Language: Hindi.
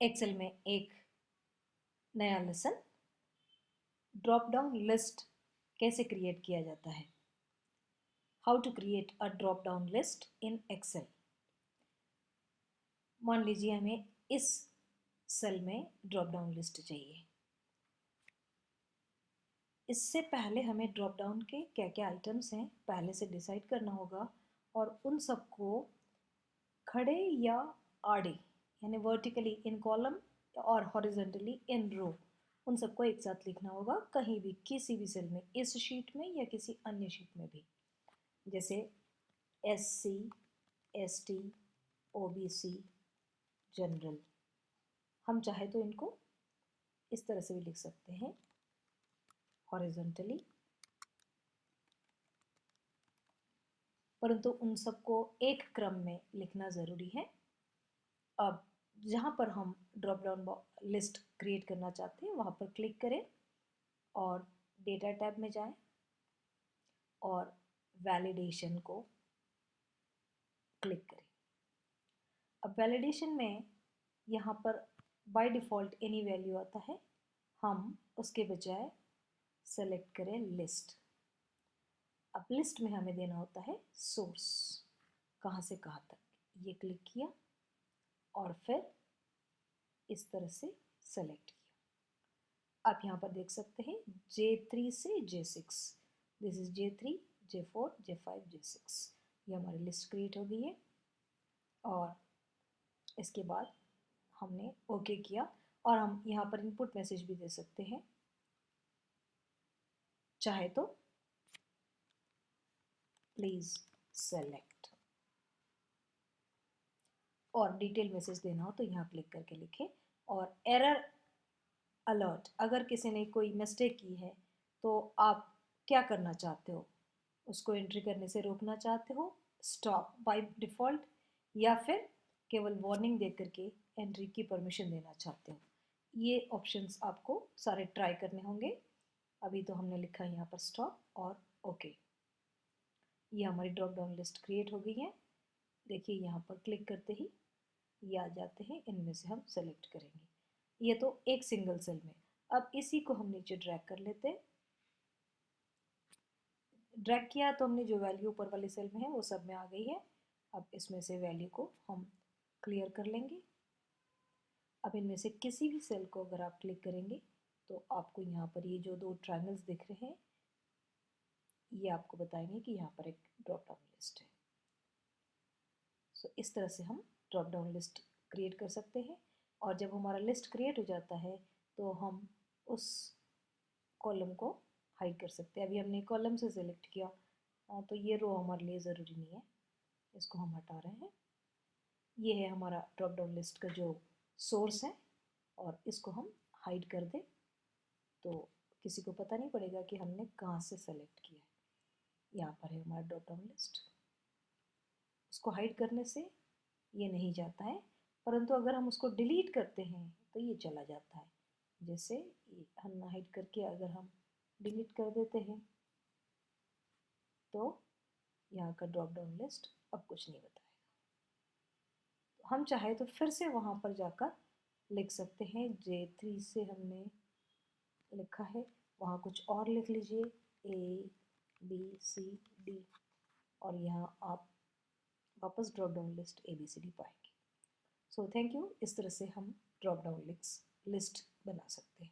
एक्सेल में एक नया लेसन, ड्रॉप डाउन लिस्ट कैसे क्रिएट किया जाता है। How to create a drop down list in Excel. मान लीजिए हमें इस सेल में ड्रॉप डाउन लिस्ट चाहिए। इससे पहले हमें ड्रॉप डाउन के क्या क्या आइटम्स हैं पहले से डिसाइड करना होगा और उन सबको खड़े या आड़े यानी वर्टिकली इन कॉलम और हॉरिजॉन्टली इन रो उन सबको एक साथ लिखना होगा, कहीं भी किसी भी सेल में, इस शीट में या किसी अन्य शीट में भी। जैसे SC, ST, OBC, जनरल। हम चाहे तो इनको इस तरह से भी लिख सकते हैं, हॉरिजॉन्टली, परंतु उन सबको एक क्रम में लिखना ज़रूरी है। अब जहाँ पर हम ड्रॉप डाउन लिस्ट क्रिएट करना चाहते हैं वहाँ पर क्लिक करें और डेटा टैब में जाएं और वैलिडेशन को क्लिक करें। अब वैलिडेशन में यहाँ पर बाय डिफ़ॉल्ट एनी वैल्यू आता है, हम उसके बजाय सेलेक्ट करें लिस्ट। अब लिस्ट में हमें देना होता है सोर्स, कहाँ से कहाँ तक। ये क्लिक किया और फिर इस तरह से सेलेक्ट किया। आप यहाँ पर देख सकते हैं J3 से J6, this is J3, J4, J5, J6। ये हमारी लिस्ट क्रिएट हो गई है और इसके बाद हमने ओके किया और हम यहाँ पर इनपुट मैसेज भी दे सकते हैं, चाहे तो प्लीज सेलेक्ट, और डिटेल मैसेज देना हो तो यहाँ क्लिक करके लिखें। और एरर अलर्ट, अगर किसी ने कोई मिस्टेक की है तो आप क्या करना चाहते हो, उसको एंट्री करने से रोकना चाहते हो, स्टॉप बाय डिफ़ॉल्ट, या फिर केवल वार्निंग दे करके एंट्री की परमिशन देना चाहते हो। ये ऑप्शंस आपको सारे ट्राई करने होंगे। अभी तो हमने लिखा है यहाँ पर स्टॉप और ओके। ये हमारी ड्रॉप डाउन लिस्ट क्रिएट हो गई है। देखिए यहाँ पर क्लिक करते ही ये आ जाते हैं, इनमें से हम सेलेक्ट करेंगे। ये तो एक सिंगल सेल में। अब इसी को हम नीचे ड्रैग कर लेते हैं। ड्रैग किया तो हमने जो वैल्यू ऊपर वाले सेल में है वो सब में आ गई है। अब इसमें से वैल्यू को हम क्लियर कर लेंगे। अब इनमें से किसी भी सेल को अगर आप क्लिक करेंगे तो आपको यहाँ पर ये जो दो ट्रायंगल्स दिख रहे हैं ये आपको बताएंगे कि यहाँ पर एक ड्रॉप डाउन लिस्ट है। सो इस तरह से हम ड्रॉप डाउन लिस्ट क्रिएट कर सकते हैं। और जब हमारा लिस्ट क्रिएट हो जाता है तो हम उस कॉलम को हाइड कर सकते हैं। अभी हमने कॉलम से सिलेक्ट किया तो ये रो हमारे लिए ज़रूरी नहीं है, इसको हम हटा रहे हैं। ये है हमारा ड्रॉप डाउन लिस्ट का जो सोर्स है और इसको हम हाइड कर दें तो किसी को पता नहीं पड़ेगा कि हमने कहाँ से सेलेक्ट किया है। यहाँ पर है हमारा ड्रॉप डाउन लिस्ट। उसको हाइड करने से ये नहीं जाता है, परंतु अगर हम उसको डिलीट करते हैं तो ये चला जाता है। जैसे हम हाइड करके अगर हम डिलीट कर देते हैं तो यहाँ का ड्रॉप डाउन लिस्ट अब कुछ नहीं बताएगा। तो हम चाहे तो फिर से वहाँ पर जाकर लिख सकते हैं। J3 से हमने लिखा है, वहाँ कुछ और लिख लीजिए, ABCD, और यहाँ आप वापस ड्रॉप डाउन लिस्ट ABCD पाएंगे। So thank you. इस तरह से हम ड्रॉप डाउन लिस्ट बना सकते हैं।